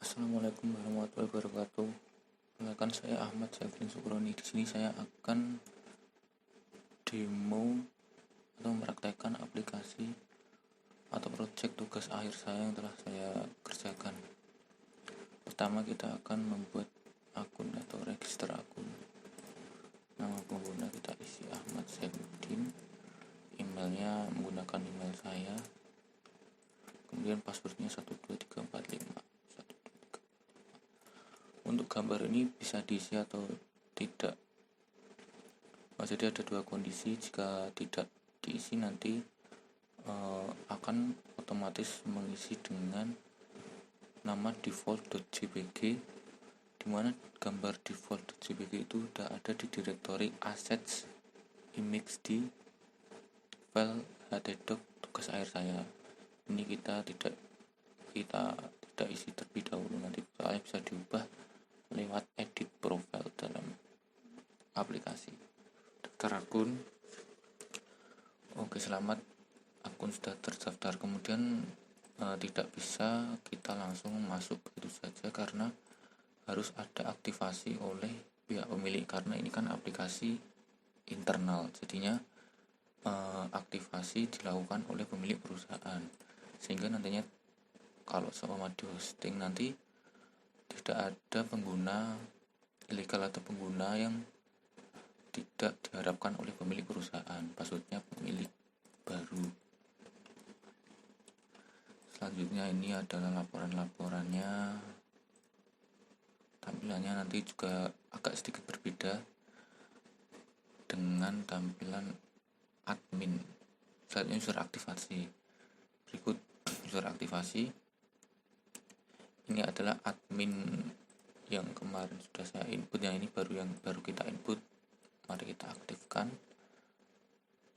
Assalamualaikum warahmatullahi wabarakatuh. Perkenalkan, saya Ahmad Syafrin Sukroni. Di sini saya akan demo atau mempraktekkan aplikasi atau proyek tugas akhir saya yang telah saya kerjakan. Pertama, kita akan membuat akun atau register akun. Nama pengguna kita isi Ahmad Syafrin. Emailnya menggunakan email saya. Kemudian passwordnya 123455. Untuk gambar ini bisa diisi atau tidak. Jadi ada dua kondisi. Jika tidak diisi, nanti akan otomatis mengisi dengan nama default.jpg, dimana gambar default.jpg itu sudah ada di direktori assets image di file htdoc tugas akhir saya. Ini kita tidak isi terlebih dahulu, nanti soalnya bisa diubah lewat edit profile dalam aplikasi. Daftar akun. Oke, selamat, akun sudah terdaftar. Kemudian tidak bisa kita langsung masuk begitu saja, karena harus ada aktivasi oleh pihak pemilik, karena ini kan aplikasi internal, jadinya aktivasi dilakukan oleh pemilik perusahaan, sehingga nantinya kalau seumpama di hosting nanti tidak ada pengguna ilegal atau pengguna yang tidak diharapkan oleh pemilik perusahaan, maksudnya pemilik baru. Selanjutnya ini adalah laporannya. Tampilannya nanti juga agak sedikit berbeda dengan tampilan admin. Selanjutnya user aktivasi. Berikut user aktivasi. Ini adalah admin yang kemarin sudah saya input, yang ini baru kita input. Mari kita aktifkan.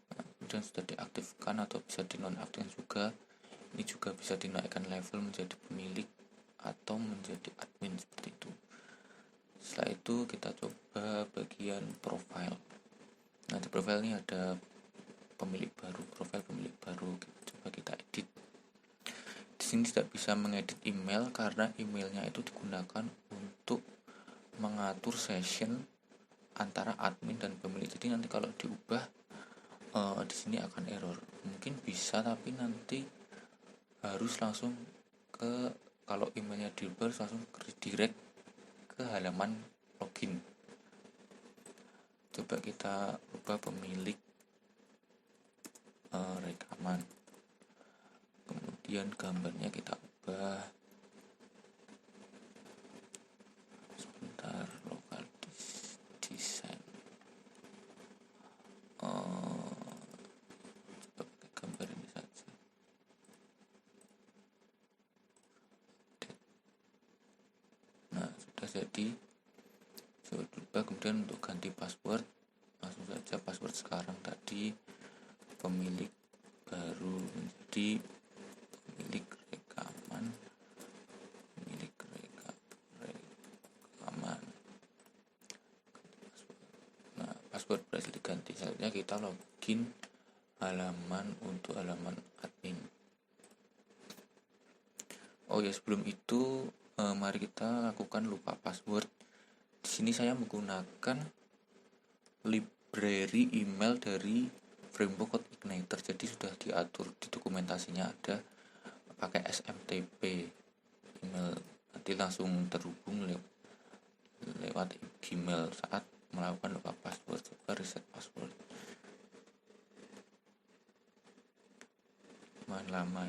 Kemudian sudah diaktifkan atau bisa dinonaktifkan juga. Ini juga bisa dinaikkan level menjadi pemilik atau menjadi admin, seperti itu. Setelah itu kita coba bagian profile. Nah, di profile ini ada pemilik baru, profil pemilik baru. Coba kita edit. Di sini tidak bisa mengedit email karena emailnya itu digunakan untuk mengatur session antara admin dan pemilik. Jadi nanti kalau diubah di sini akan error. Mungkin bisa, tapi nanti harus langsung kalau emailnya diubah langsung direct ke halaman login. Coba kita ubah pemilik rekaman. Kemudian gambarnya kita ubah, sebentar, lokal desain. Coba pakai gambar ini saja. Nah, sudah jadi. Coba ubah. Kemudian untuk ganti password, langsung saja password sekarang tadi pemilik baru menjadi pemilik rekaman. Nah, password berhasil diganti. Selanjutnya kita login untuk halaman admin. Oh ya, sebelum itu mari kita lakukan lupa password. Di sini saya menggunakan library email dari Framework Code Igniter, jadi sudah diatur di dokumentasinya, ada pakai SMTP email, nanti langsung terhubung lewat Gmail saat melakukan lupa password. Coba reset password, lumayan lama.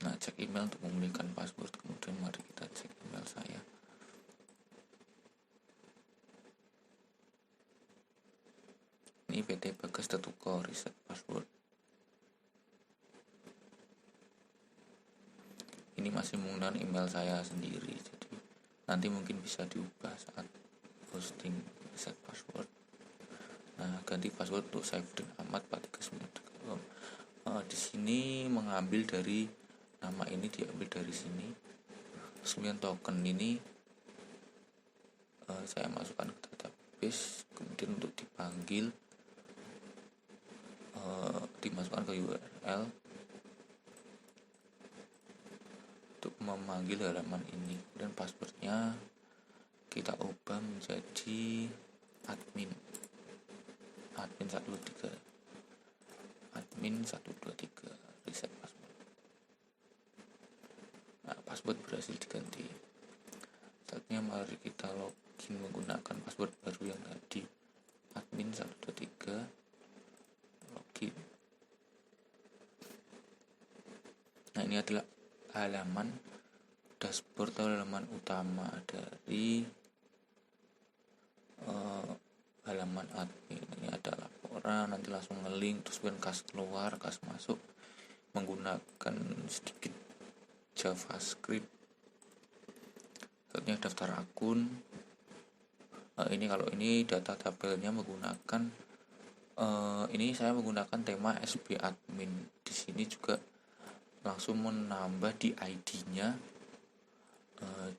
Nah, cek email untuk memulihkan password. Kemudian mari kita cek email saya. Ini PT Bagas Tetuko, reset password. Ini masih menggunakan email saya sendiri, jadi nanti mungkin bisa diubah saat hosting. Reset password. Nah, ganti password untuk Syafrin Ahmad 439. Di sini mengambil dari nama ini, diambil dari sini. Kemudian token ini saya masukkan ke database. Kemudian untuk dipanggil dimasukkan ke URL untuk memanggil halaman ini. Dan passwordnya kita ubah menjadi admin 123, reset password. Nah, password berhasil diganti. Saatnya mari kita login menggunakan password baru yang tadi, admin 123, login. Nah, ini adalah halaman dashboard atau halaman utama dari halaman admin. Ini ada laporan, nanti langsung nge-link, terus kas keluar, kas masuk menggunakan sedikit JavaScript. Saatnya daftar akun. Ini kalau ini data tabelnya menggunakan ini saya menggunakan tema SB admin. Di sini juga langsung menambah di ID-nya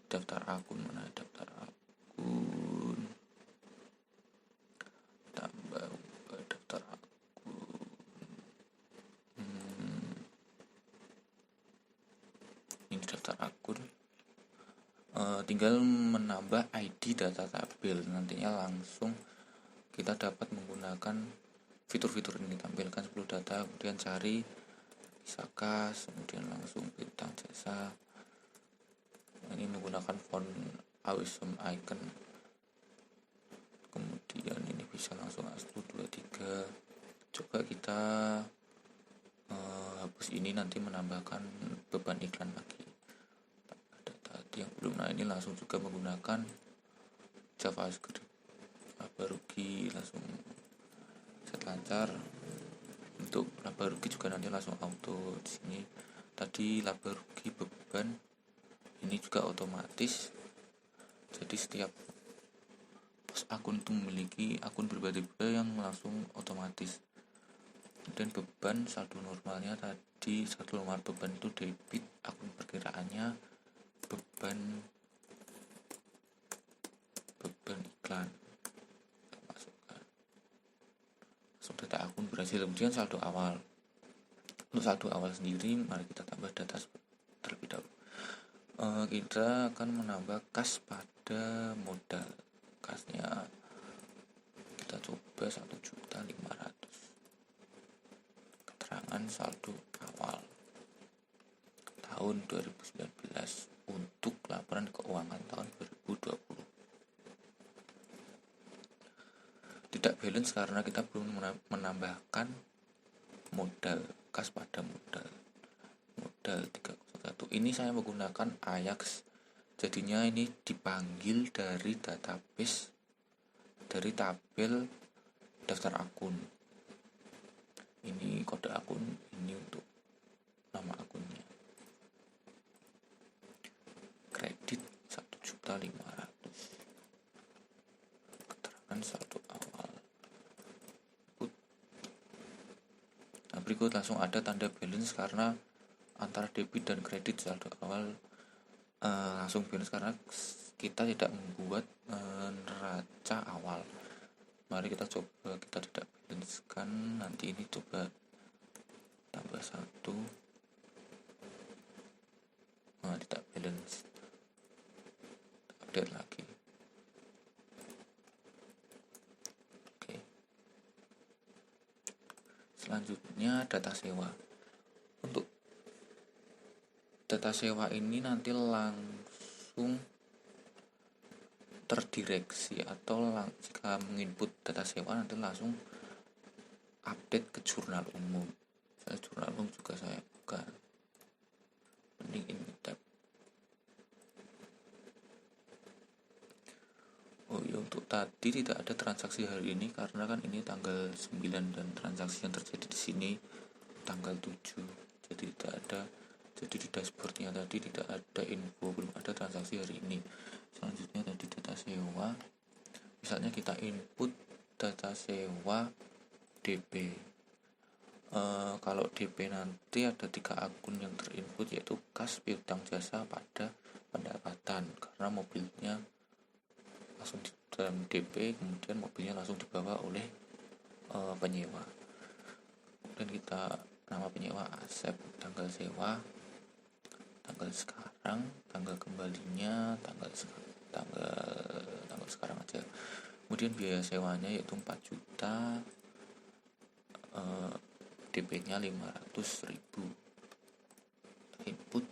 daftar akun. Mana daftar akun, tambah daftar akun. Ini daftar akun. Tinggal menambah ID data tabel, nantinya langsung kita dapat menggunakan fitur-fitur ini. Tampilkan 10 data, kemudian cari bisa kas, kemudian langsung bintang jasa. Ini menggunakan font awesome icon, kemudian ini bisa langsung A123. Coba kita hapus ini, nanti menambahkan beban iklan lagi. Ada tadi yang belum. Nah, ini langsung juga menggunakan JavaScript. Laba rugi langsung set lancar. Untuk laba rugi juga nanti langsung auto. Di sini tadi laba rugi beban, ini juga otomatis. Jadi setiap pos akun itu memiliki akun berbeda-beda yang langsung otomatis. Dan beban saldo normalnya tadi, saldo normal beban itu debit, akun perkiraannya beban iklan. Kita masukkan langsung data akun berhasil. Kemudian saldo awal. Untuk saldo awal sendiri mari kita tambah data terlebih dahulu. Kita akan menambah kas pada modal. Kasnya kita coba 1.500.000. Keterangan saldo awal tahun 2019 untuk laporan keuangan tahun 2020. Tidak balance karena kita belum menambahkan modal, kas pada modal 301. Ini saya menggunakan Ajax, jadinya ini dipanggil dari database, dari tabel daftar akun. Ini kode akun, ini untuk nama akunnya. Kredit 1.500.000. Keterangan saldo awal. Nah, berikut langsung ada tanda balance karena antara debit dan kredit saldo awal langsung balance karena kita tidak membuat neraca awal. Mari kita coba, kita tidak balance kan, nanti ini coba tambah 1. Nah, tidak balance, update lagi. Oke. Selanjutnya data sewa. Untuk data sewa ini nanti langsung terdireksi atau jika menginput data sewa nanti langsung update ke jurnal umum. Jurnal umum juga saya buka. Mending ini tab. Oh iya, untuk tadi tidak ada transaksi hari ini karena kan ini tanggal 9 dan transaksi yang terjadi di sini tanggal 7. Jadi tidak ada. Jadi di dashboardnya tadi tidak ada info, belum ada transaksi hari ini. Selanjutnya tadi data sewa, misalnya kita input data sewa DP. Kalau DP nanti ada 3 akun yang terinput, yaitu kas, piutang jasa, pada pendapatan, karena mobilnya langsung di dalam DP, kemudian mobilnya langsung dibawa oleh penyewa. Kemudian kita nama penyewa Asep, tanggal sewa tanggal sekarang, tanggal kembalinya tanggal sekarang aja. Kemudian biaya sewanya yaitu 4 juta, DP-nya 500.000. Input.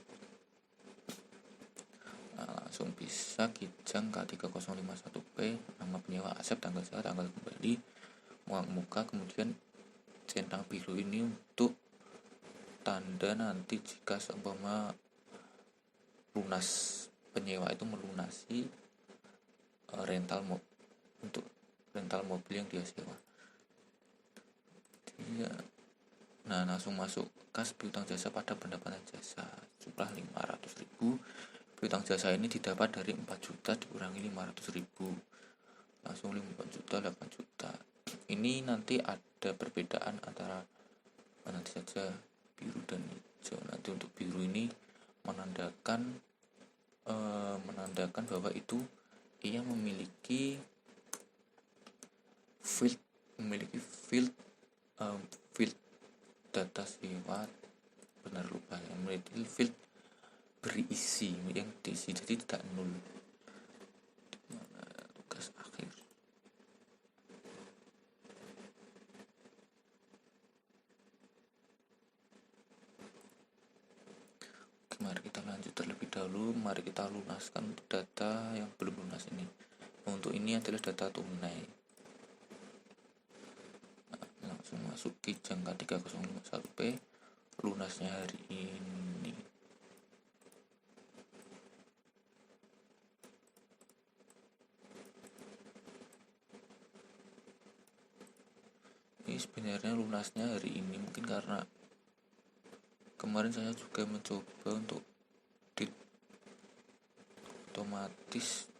Langsung bisa Kijang K3051P, nama penyewa Asep, tanggal sewa, tanggal kembali, muka, kemudian centang biru ini untuk tanda nanti jika seumpama lunas, penyewa itu melunasi untuk rental mobil yang dia sewa. Nah, langsung masuk kas piutang jasa pada pendapatan jasa jumlah 500.000. Piutang jasa ini didapat dari 4 juta dikurangi 500.000, langsung 5 juta 8 juta. Ini nanti ada perbedaan antara nanti saja biru dan hijau. Nanti untuk biru ini menandakan bahwa itu ia memiliki field data sewa, benar lupa ya, memiliki field berisi yang diisi, jadi tidak nol. Dimana tugas akhir. Oke, mari kita lanjut terlebih dahulu. Mari kita lunaskan untuk data yang belum lunas ini. Untuk ini adalah data tunai. Langsung masuk Kijang K3051P, lunasnya hari ini. Ini sebenarnya lunasnya hari ini, mungkin karena kemarin saya juga mencoba untuk otomatis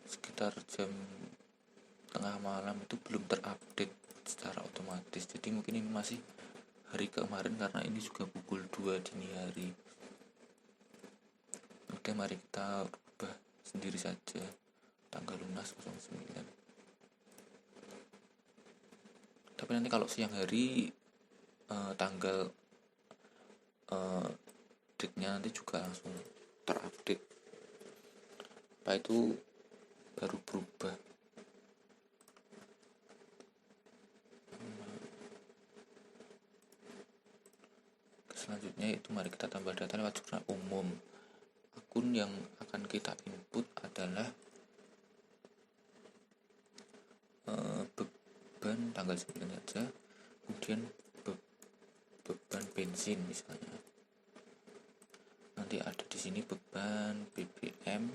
sekitar jam tengah malam itu belum terupdate secara otomatis, jadi mungkin ini masih hari kemarin karena ini juga pukul 2 dini hari. Oke, mari kita rubah sendiri saja tanggal lunas 09. Tapi nanti kalau siang hari tanggal date-nya nanti juga langsung terupdate. Apa itu baru berubah. Selanjutnya itu mari kita tambah data lewat jurnal umum. Akun yang akan kita input adalah beban tanggal 9 saja, kemudian beban bensin misalnya. Nanti ada di sini beban BBM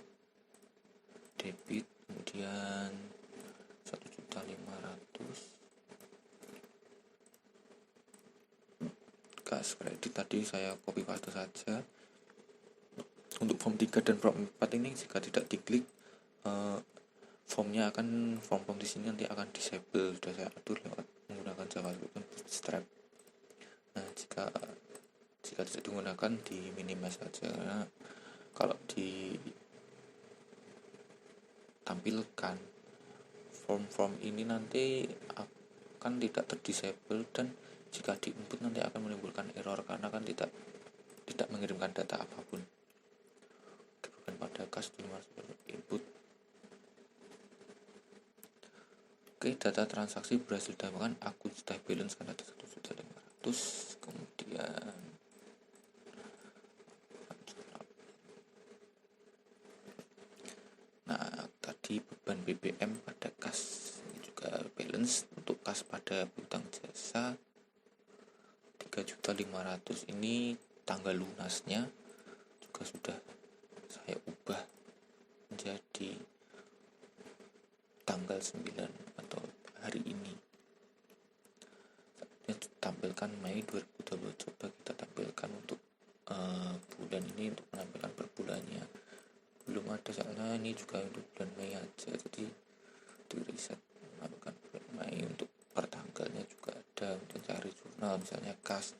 debit, kemudian 1.500.000. Gas kredit tadi saya copy paste saja. Untuk form 3 dan form 4 ini jika tidak diklik, formnya akan form di sini nanti akan disable. Sudah saya atur lewat menggunakan JavaScript Bootstrap. Nah, jika tidak digunakan di minimize saja, karena kalau ditampilkan form ini nanti akan tidak terdisable, dan jika di input nanti akan menimbulkan error karena kan tidak mengirimkan data apapun. Bukan pada kas input. Oke, data transaksi berhasil didapatkan, akun stay balance kan ada 1.500.000. Kemudian tadi beban BBM pada kas, ini juga balance. Untuk kas pada piutang jasa 3.500.000, ini tanggal lunasnya juga sudah saya ubah menjadi tanggal 9 atau hari ini. Saatnya tampilkan Mei 2020. Coba kita tampilkan untuk bulan ini, untuk menampilkan per bulannya belum ada, soalnya ini juga untuk bulan Mei aja, jadi di reset menampilkan bulan Mei. Untuk per tanggalnya juga ada, untuk cari jurnal misalnya kas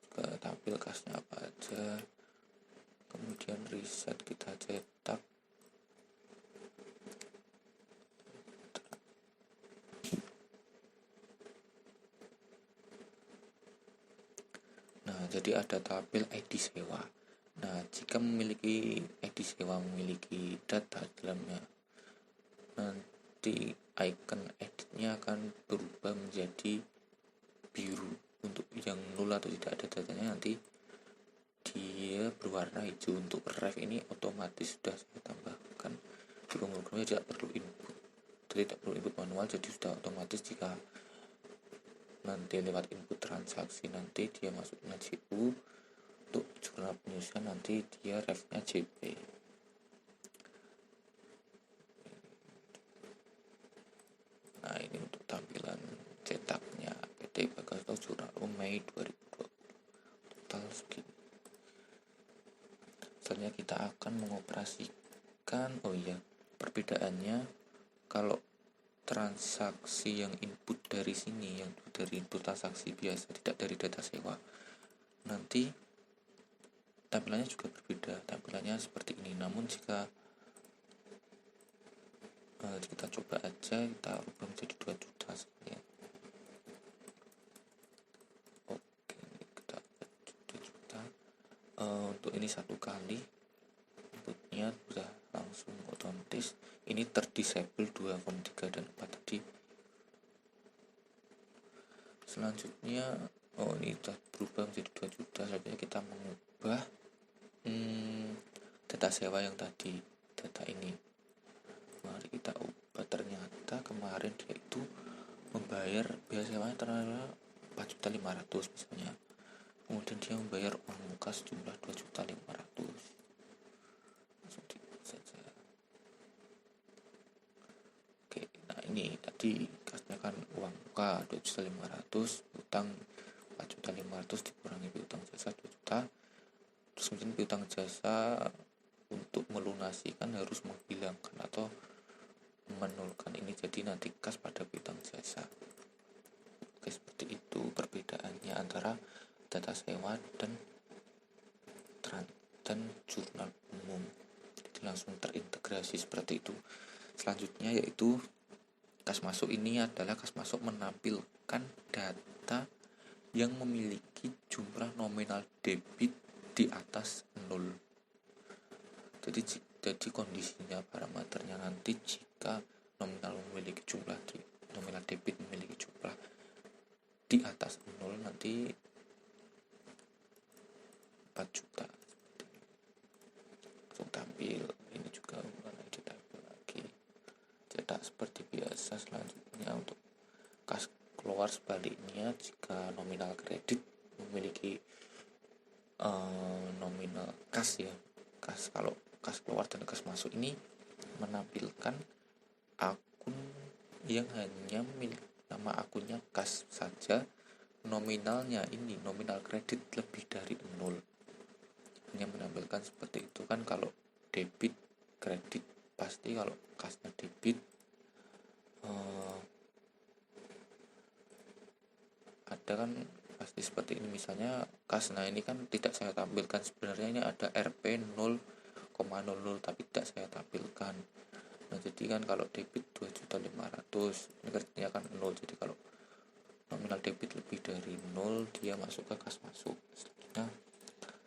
juga tampil kasnya apa aja, kemudian reset kita cetak. Nah, jadi ada tabel ID sewa. Nah, jika edisi sewa memiliki data dalamnya, nanti icon editnya akan berubah menjadi biru. Untuk yang nol atau tidak ada datanya, nanti dia berwarna hijau. Untuk ref ini otomatis sudah saya tambahkan di pemrogramannya, tidak perlu input, jadi tidak perlu input manual, jadi sudah otomatis. Jika nanti lewat input transaksi, nanti dia masuk ke GPU. Untuk jurnal penyusunan nanti dia refnya JP. Nah, ini untuk tampilan cetaknya PT Bagas Jurnal Mei 2020. Total segini. Selanjutnya kita akan mengoperasikan, perbedaannya kalau transaksi yang input dari sini, yang dari input transaksi biasa, tidak dari data sewa, nanti tampilannya juga berbeda. Tampilannya seperti ini. Namun jika kita coba aja, kita rubah menjadi 2 juta sekian. Oke, kita 2 juta. Untuk ini 1 kali inputnya sudah langsung otomatis. Ini terdisable 2, form 3 dan 4 tadi. Selanjutnya ini sudah berubah menjadi 2 juta. Selanjutnya kita mengubah data sewa yang tadi, data ini. Mari kita ubah. Ternyata kemarin dia itu membayar biaya sewanya ternyata 4.500.000 misalnya. Kemudian dia membayar uang muka sejumlah 2.500.000. Langsung dibuat saja. Oke, nah ini tadi kasnya kan uang muka 2.500.000, utang 4.500.000 dikurangi piutang jasa 2 juta. Terus kemudian piutang jasa untuk melunasikan harus menghilangkan atau menolkan ini, jadi nanti kas pada piutang jasa. Oke, seperti itu perbedaannya antara data sewa dan jurnal umum. Jadi langsung terintegrasi seperti itu. Selanjutnya yaitu kas masuk. Ini adalah kas masuk menampilkan data yang memiliki jumlah nominal debit di atas 0. Jadi kondisinya, parameternya nanti jika nominal debit memiliki jumlah di atas 0, nanti 4 juta. Langsung tampil. Ini juga ditampil lagi, cetak seperti biasa. Selanjutnya untuk kas keluar sebaliknya, jika nominal kredit memiliki nominal kas ya, kalau kas keluar dan kas masuk ini menampilkan akun yang hanya milik nama akunnya kas saja, nominalnya ini nominal kredit lebih dari 0. Hanya menampilkan seperti itu kan. Kalau debit kredit pasti, kalau kasnya debit ada kan pasti seperti ini. Misalnya kas, nah ini kan tidak saya tampilkan, sebenarnya ini ada RP 0,00 tapi tidak saya tampilkan. Nah, jadi kan kalau debit 2.500.000, ini artinya kan 0. Jadi kalau nominal debit lebih dari 0, dia masuk ke kas masuk. Selanjutnya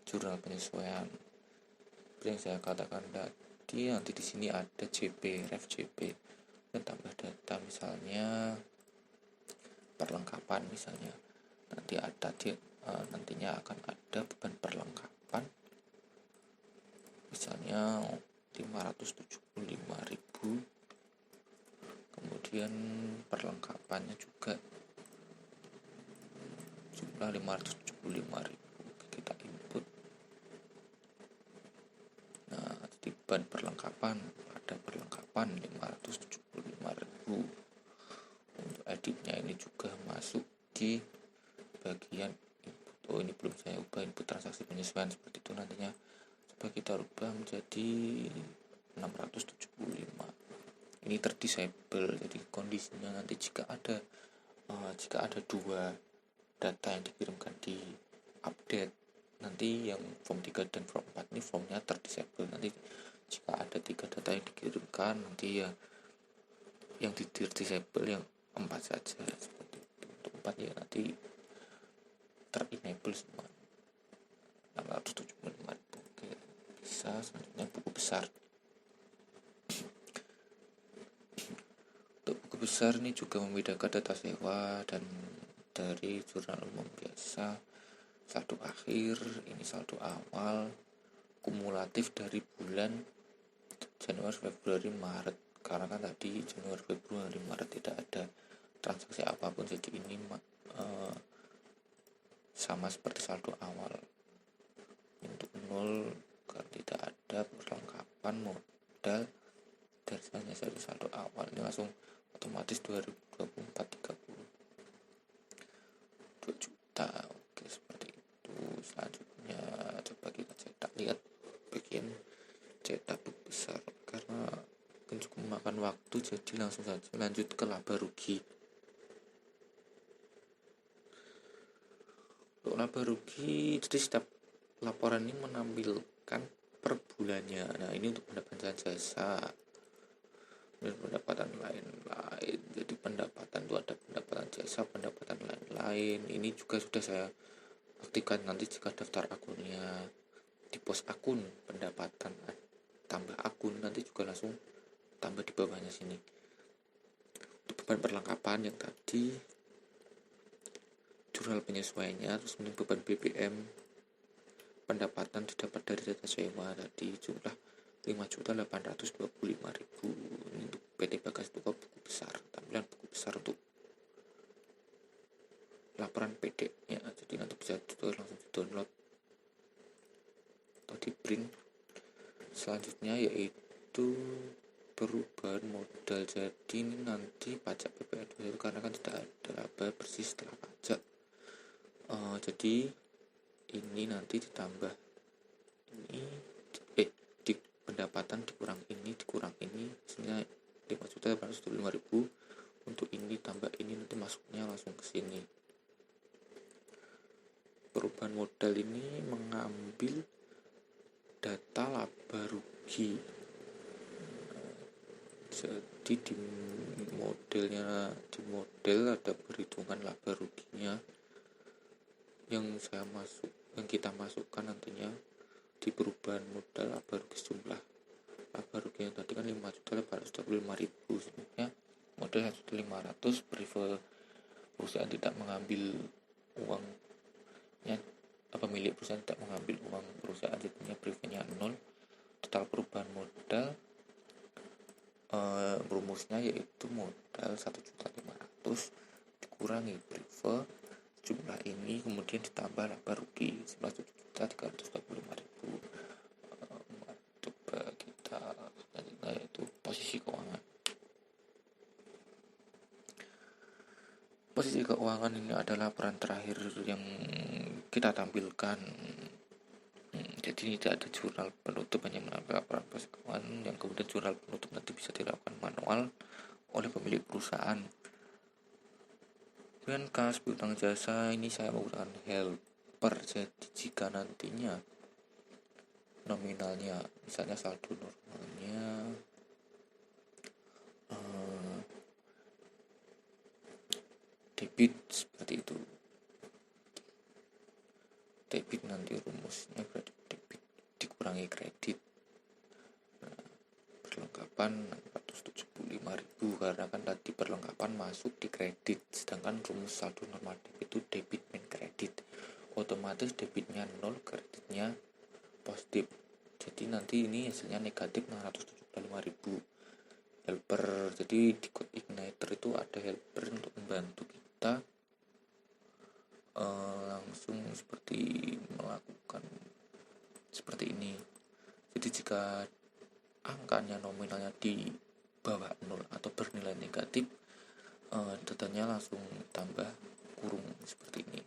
jurnal penyesuaian. Seperti yang saya katakan tadi, nanti di sini ada JP, ref JP, dan tambah data, misalnya perlengkapan misalnya. Nanti ada nantinya akan ada beban perlengkapan, misalnya 575.000. Kemudian perlengkapannya juga jumlah 575.000. Kita input. Nah, jadi beban perlengkapan, ada perlengkapan 575.000. Untuk editnya ini juga masuk di bagian input. Ini belum saya ubah, input transaksi penyesuaian seperti itu. Nantinya coba kita ubah menjadi 675. Ini terdisable, jadi kondisinya nanti jika ada 2 data yang dikirimkan di update, nanti yang form 3 dan form 4 ini formnya terdisable. Nanti jika ada 3 data yang dikirimkan, nanti ya yang di disable yang 4 saja seperti itu. Untuk 4 ya nanti terenable semua 675.000. Oke, biasa. Selanjutnya buku besar. Untuk buku besar ini juga membedakan data sewa dan dari jurnal umum biasa. Saldo akhir, ini saldo awal, kumulatif dari bulan Januari, Februari, Maret. Karena kan tadi Januari, Februari, Maret tidak ada transaksi apapun, jadi ini sama seperti saldo awal. Untuk 0 karena tidak ada perlengkapan modal dari hanya saldo awal, ini langsung otomatis 2024 30 2 juta. Oke, seperti itu. Selanjutnya coba kita cetak, lihat bagian cetak buku besar karena cukup memakan waktu, jadi langsung saja lanjut ke laba rugi. Untuk laba rugi, jadi setiap laporan ini menampilkan per bulannya. Nah, ini untuk pendapatan jasa dan pendapatan lain-lain. Jadi pendapatan itu ada pendapatan jasa, pendapatan lain-lain. Ini juga sudah saya aktifkan. Nanti jika daftar akunnya di pos akun pendapatan tambah akun, nanti juga langsung tambah di bawahnya sini. Untuk beban perlengkapan yang tadi, jurnal penyesuaiannya, terus beban BBM, pendapatan didapat dari data sewa tadi jumlah 5.825.000. Ini untuk PT Bagas Toko buku besar, tampilan buku besar untuk laporan PD nya, jadi nanti bisa langsung di download atau di print. Selanjutnya yaitu perubahan modal. Jadi ini nanti pajak PPN 21 karena kan tidak ada laba bersih setelah pajak. Jadi ini nanti ditambah ini di pendapatan dikurang ini hasilnya 5.825.000. Untuk ini tambah ini nanti masuknya langsung ke sini. Perubahan modal ini mengambil data laba rugi. Jadi di model ada perhitungan laba ruginya yang kita masukkan nantinya di perubahan modal laba rugi. Jumlah laba rugi yang tadi kan 5.825.000, sebenarnya modal 1.500. Prefer perusahaan tidak mengambil uangnya, pemilik perusahaan tidak mengambil uang perusahaan, jadinya prefernya 0. Total perubahan modal rumusnya yaitu modal 1.500.000 dikurangi prefer jumlah ini, kemudian ditambah laba rugi 11.325.000. Coba kita lanjutkan yaitu posisi keuangan. Posisi keuangan ini adalah laporan terakhir yang kita tampilkan. Jadi ini tidak ada jurnal penutup, hanya menampilkan laporan posisi keuangan yang kemudian jurnal penutup nanti bisa dilakukan manual oleh pemilik perusahaan. Kemudian kas piutang jasa ini saya menggunakan helper. Jadi jika nantinya nominalnya misalnya saldo normalnya debit seperti itu, debit nanti rumusnya berarti debit dikurangi kredit. Perlengkapan 475.000 karena kan tadi perlengkapan masuk di kredit, sedangkan rumus saldo normal itu debit min kredit, otomatis debitnya 0, kreditnya positif. Jadi nanti ini hasilnya negatif 675.000. Helper, jadi di Code Igniter itu ada helper untuk membantu kita langsung seperti melakukan seperti ini. Jadi jika angkanya nominalnya di bawah 0 atau bernilai negatif, datanya langsung tambah kurung seperti ini.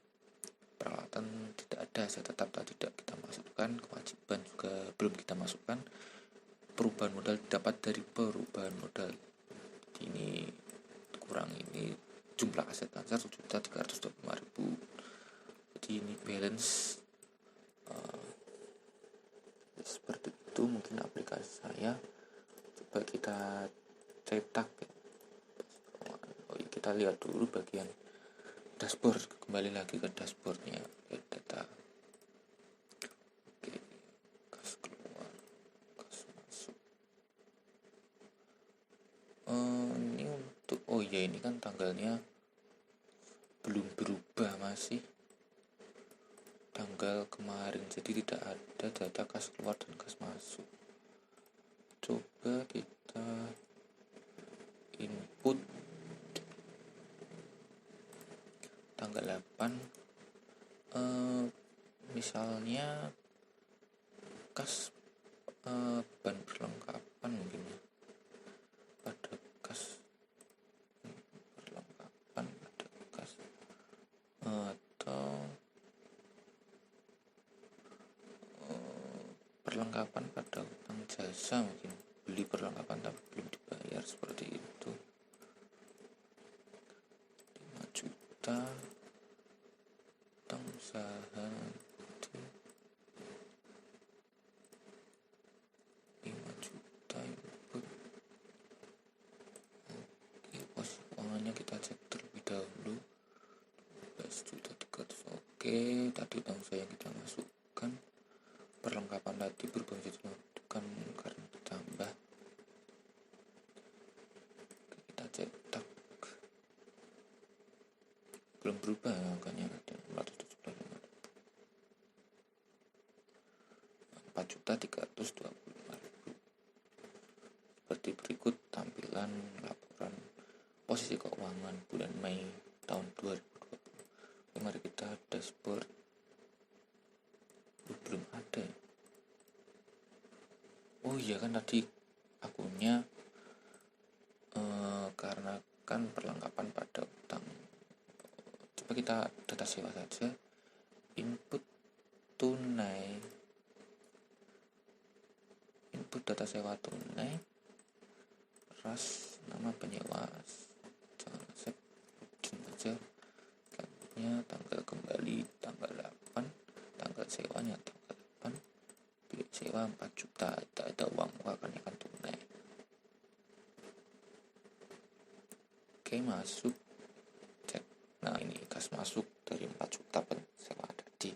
Peralatan tidak ada, aset tetap tidak kita masukkan, kewajiban juga belum kita masukkan. Perubahan modal dapat dari perubahan modal. Ini kurang ini jumlah aset lancar 7.325.000. Jadi ini balance seperti itu mungkin aplikasi saya. Coba kita cetak. Kita lihat dulu bagian dashboard, kembali lagi ke dashboardnya, data. Oke, kas keluar. ya ini kan tanggalnya belum berubah, masih tanggal kemarin, jadi tidak ada data kas keluar dan kas masuk. Coba kita input tanggal 8, misalnya kas ban perlengkapan mungkin ya, pada kas perlengkapan, pada kas atau perlengkapan pada utang jasa, mungkin beli perlengkapan tapi belum dibayar, seperti itu. 5 juta utang usaha, 5 juta input. Oke, pos keuangannya kita cek terlebih dahulu, 12 juta 300. Oke, tadi utang usaha yang kita masukkan, perlengkapan tadi berubah menjadi bukan karena ditambah. Kita cetak, belum berubah ya, angkanya ada 4.325.000. Seperti berikut tampilan laporan posisi keuangan bulan Mei tahun 2020. Mari kita dashboard. Belum ada. Oh iya kan tadi akunnya karena kan perlengkapan pada utang. Coba kita data sewa saja. Input tunai, input data sewa tunai, ras nama penyewa, jangan set aja, tanggal kembali tanggal 8, tanggal sewanya tanggal 8, biaya sewa 4 juta, tidak ada uang karena kan tunai. Oke, masuk, cek. Nah ini kas masuk dari 4 juta sewa tadi.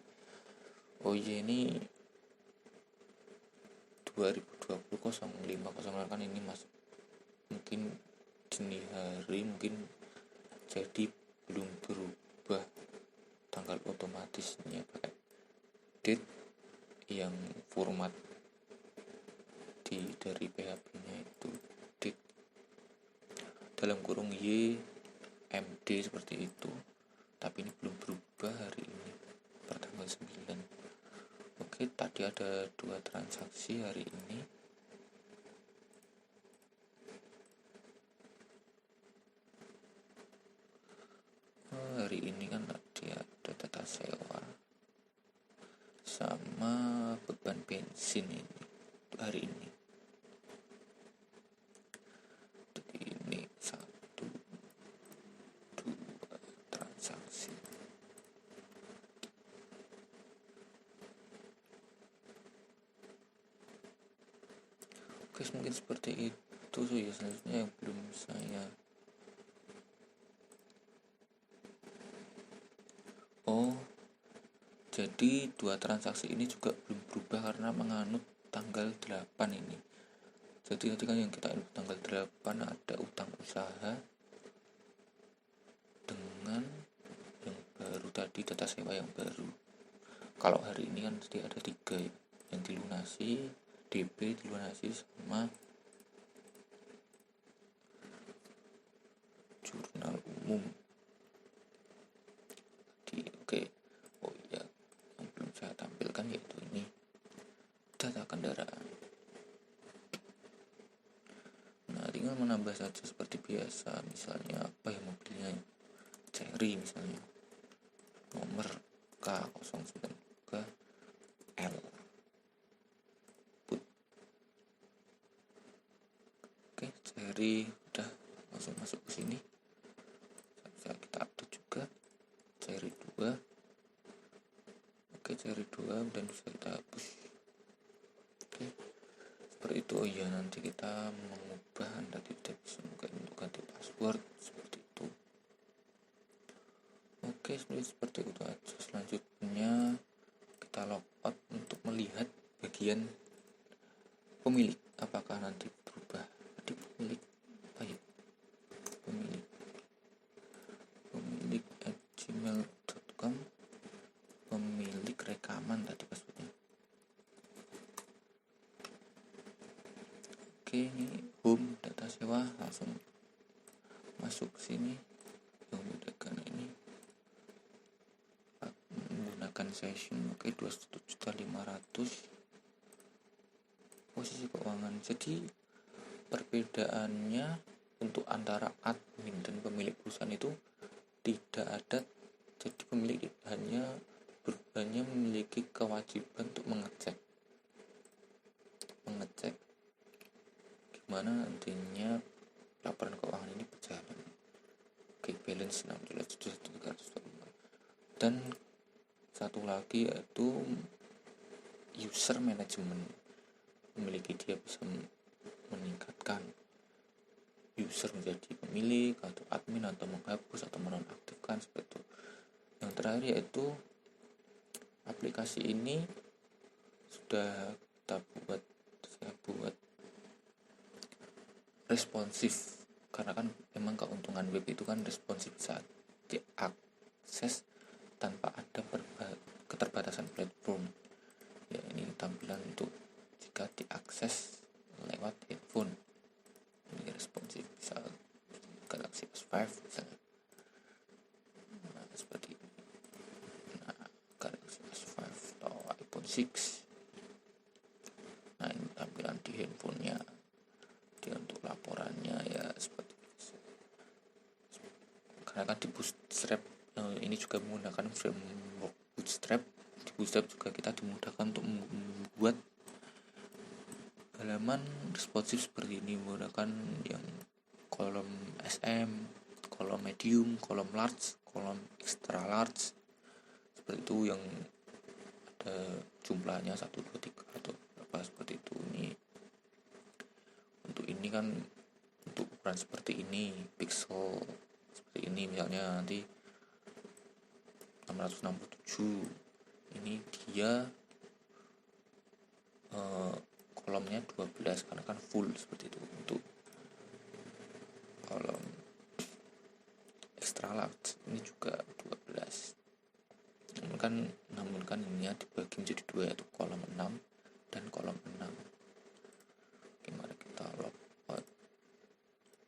Oh iya, ini 2020 0508 kan ini masuk mungkin dini hari, mungkin jadi belum berubah tanggal otomatisnya, pakai date yang format dari PHP-nya itu date dalam kurung YMD seperti itu, tapi ini belum berubah hari ini per tanggal 9. Oke, tadi ada 2 transaksi hari ini. Hari ini kan tadi ada data sewa sama beban bensin ini hari ini. Ini 1, 2 transaksi. Oke, mungkin seperti itu ya. Selanjutnya yang belum saya jadi 2 transaksi ini juga belum berubah karena menganut tanggal 8 ini. Jadi tadi kan yang kita input tanggal 8 ada utang usaha dengan yang baru tadi, data sewa yang baru. Kalau hari ini kan tadi ada 3 ya, yang dilunasi, DP dilunasi sama jurnal umum. Oke. Oh iya, yang belum saya tampilkan yaitu ini data kendaraan. Nah, tinggal menambah saja seperti biasa. Misalnya apa ya, mobilnya Cherry misalnya, nomor K093L. Oke, Cherry udah langsung masuk ke sini. Bisa kita update juga Cherry 2. Oke, Cherry 2 dan bisa kita hapus. Oke, seperti itu. Oh iya, nanti kita mengubah, Anda tidak bisa untuk ganti password seperti itu. Oke, seperti itu aja. Selanjutnya kita logout untuk melihat bagian pemilik, apakah nanti berubah. Jadi pemilik, pemilik Oke, ini home data sewa, langsung masuk sini. Yang membedakan ini menggunakan session, oke, 21.500.000. Posisi keuangan, jadi perbedaannya untuk antara admin dan pemilik perusahaan itu tidak ada. Jadi pemilik hanya memiliki kewajiban untuk mengecek gimana nantinya laporan keuangan ini berjalan. Oke, balance 16.300. Dan satu lagi yaitu user management. Memiliki dia bisa meningkatkan user menjadi pemilik atau admin, atau menghapus atau menonaktifkan seperti itu. Yang terakhir yaitu aplikasi ini sudah saya buat responsif, karena kan memang keuntungan web itu kan responsif saat diakses tanpa ada keterbatasan platform. Ya, ini tampilan untuk jika diakses lewat headphone. Ini responsif, bisa Galaxy S5 misalnya. Nah, seperti ini. Nah, Galaxy S5 atau iPhone 6. Nah, ini tampilan di handphonenya. Dia untuk laporannya ya seperti itu. Karena kan di Bootstrap ini juga menggunakan framework Bootstrap. Di Bootstrap juga kita dimudahkan untuk membuat halaman responsif seperti ini, menggunakan yang kolom SM, kolom medium, kolom large, kolom extra large, seperti itu, yang ada jumlahnya 1, 2, 3 atau berapa seperti itu. Ini kan untuk ukuran seperti ini, pixel seperti ini, misalnya nanti 667, ini dia kolomnya 12 karena kan full seperti itu. Untuk kolom extra large ini juga 12, namun kan ini dibagi menjadi 2, yaitu kolom 6 dan kolom 6. Oke, mari kita log out.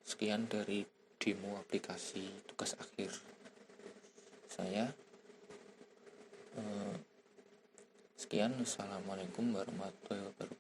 Sekian dari demo aplikasi tugas akhir saya. Sekian, assalamualaikum warahmatullahi wabarakatuh.